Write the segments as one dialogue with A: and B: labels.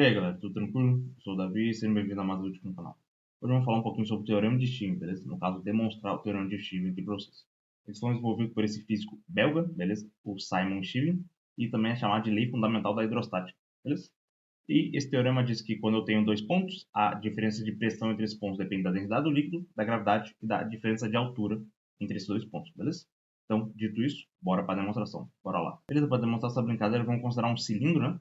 A: E aí galera, tudo tranquilo? Eu sou o Davi e sejam bem-vindos a mais um vídeo aqui no canal. Hoje vamos falar um pouquinho sobre o Teorema de Stevens, beleza? No caso, demonstrar o Teorema de Stevens aqui para vocês. Eles foram desenvolvidos por esse físico belga, beleza? O Simon Stevens, e também é chamado de Lei Fundamental da Hidrostática, beleza? E esse teorema diz que quando eu tenho dois pontos, a diferença de pressão entre esses pontos depende da densidade do líquido, da gravidade e da diferença de altura entre esses dois pontos, beleza? Então, dito isso, bora para a demonstração. Bora lá. Beleza? Para demonstrar essa brincadeira, vamos considerar um cilindro, né?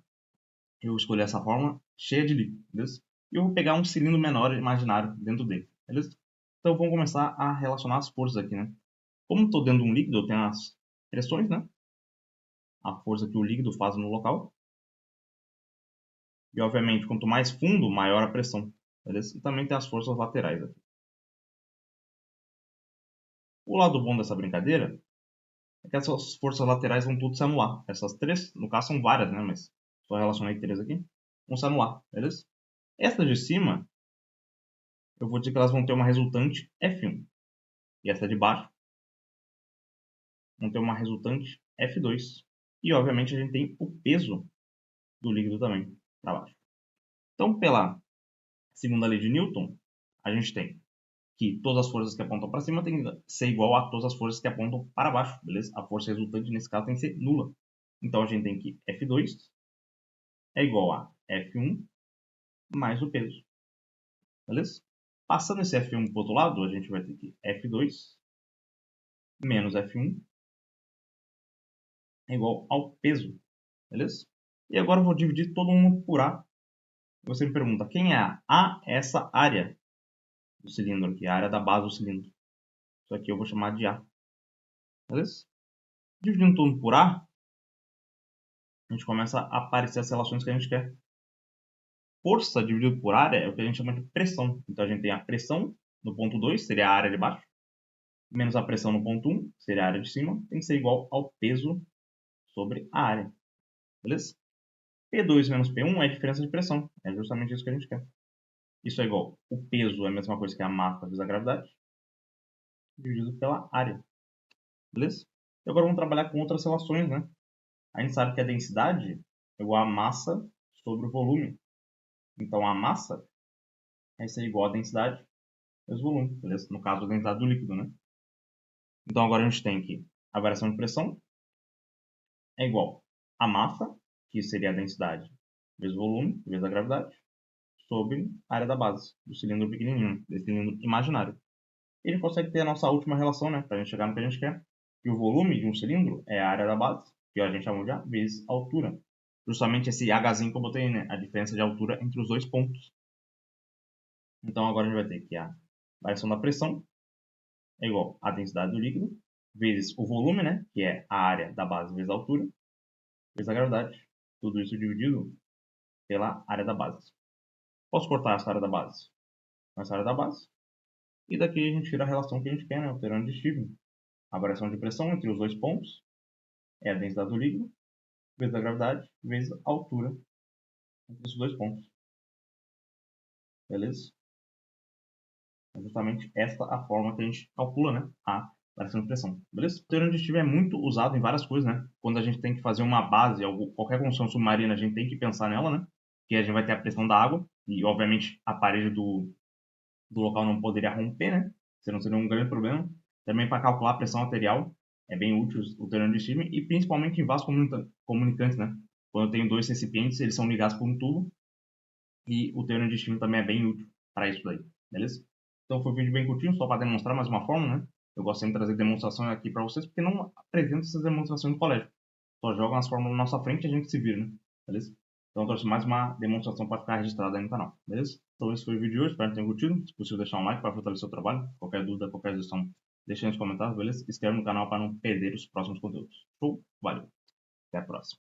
A: Eu vou escolher essa forma cheia de líquido, beleza? E eu vou pegar um cilindro menor imaginário dentro dele, beleza? Então vamos começar a relacionar as forças aqui, né? Como estou dentro de um líquido, eu tenho as pressões, né? A força que o líquido faz no local. E obviamente, quanto mais fundo, maior a pressão, beleza? E também tem as forças laterais aqui. O lado bom dessa brincadeira é que essas forças laterais vão tudo se anular. Essas três, no caso são várias, né? Mas só relacionei três aqui. Vão se anular, beleza? Essas de cima, eu vou dizer que elas vão ter uma resultante F1. E essa de baixo vão ter uma resultante F2. E obviamente a gente tem o peso do líquido também para baixo. Então, pela segunda lei de Newton, a gente tem que todas as forças que apontam para cima têm que ser igual a todas as forças que apontam para baixo, beleza? A força resultante nesse caso tem que ser nula. Então a gente tem que F2 é igual a F1 mais o peso, beleza? Passando esse F1 para o outro lado, a gente vai ter que F2 menos F1 é igual ao peso, beleza? E agora eu vou dividir todo mundo por A. Você me pergunta, quem é A? A é essa área do cilindro aqui, a área da base do cilindro. Isso aqui eu vou chamar de A, beleza? Dividindo tudo por A, a gente começa a aparecer as relações que a gente quer. Força dividido por área é o que a gente chama de pressão. Então a gente tem a pressão no ponto 2, seria a área de baixo, menos a pressão no ponto 1, seria a área de cima, tem que ser igual ao peso sobre a área, beleza? P2 menos P1 é a diferença de pressão, é justamente isso que a gente quer. Isso é igual, o peso é a mesma coisa que a massa vezes a gravidade, dividido pela área, beleza? E agora vamos trabalhar com outras relações, né? A gente sabe que a densidade é igual a massa sobre o volume. Então a massa vai ser igual a densidade vezes o volume, beleza? No caso, a densidade do líquido, né? Então agora a gente tem que a variação de pressão é igual a massa, que seria a densidade vezes o volume, vezes a gravidade, sobre a área da base, do cilindro pequenininho, desse cilindro imaginário. E a gente consegue ter a nossa última relação, né? Para a gente chegar no que a gente quer. E o volume de um cilindro é a área da base, que a gente chamou de A, vezes a altura. Justamente esse Hzinho que eu botei, né? A diferença de altura entre os dois pontos. Então agora a gente vai ter que a variação da pressão é igual à densidade do líquido, vezes o volume, né? Que é a área da base vezes a altura, vezes a gravidade. Tudo isso dividido pela área da base. Posso cortar essa área da base com essa área da base. E daqui a gente tira a relação que a gente quer, né? O teorema de Stevens. A variação de pressão entre os dois pontos é a densidade do líquido, vezes a gravidade, vezes a altura entre esses dois pontos. Beleza? É justamente esta a forma que a gente calcula, né? A variação de pressão. Beleza? O teorema de Stevens é muito usado em várias coisas, né? Quando a gente tem que fazer uma base, qualquer construção submarina, a gente tem que pensar nela, né? Que a gente vai ter a pressão da água e, obviamente, a parede do local não poderia romper, né? Senão seria um grande problema. Também para calcular a pressão arterial é bem útil o teorema de Stevens e principalmente em vasos comunicantes, né? Quando eu tenho dois recipientes, eles são ligados por um tubo e o teorema de Stevens também é bem útil para isso daí, beleza? Então foi um vídeo bem curtinho, só para demonstrar mais uma forma, né? Eu gosto sempre de trazer demonstrações aqui para vocês, porque não apresento essas demonstrações no colégio. Só jogam as fórmulas na nossa frente e a gente se vira, né? Beleza? Então eu trouxe mais uma demonstração para ficar registrada aí no canal, beleza? Então esse foi o vídeo de hoje, espero que tenham curtido. Se possível, deixar um like para fortalecer o trabalho. Qualquer dúvida, qualquer sugestão, deixe aí nos comentários, beleza? Se inscreve no canal para não perder os próximos conteúdos. Show? Valeu! Até a próxima!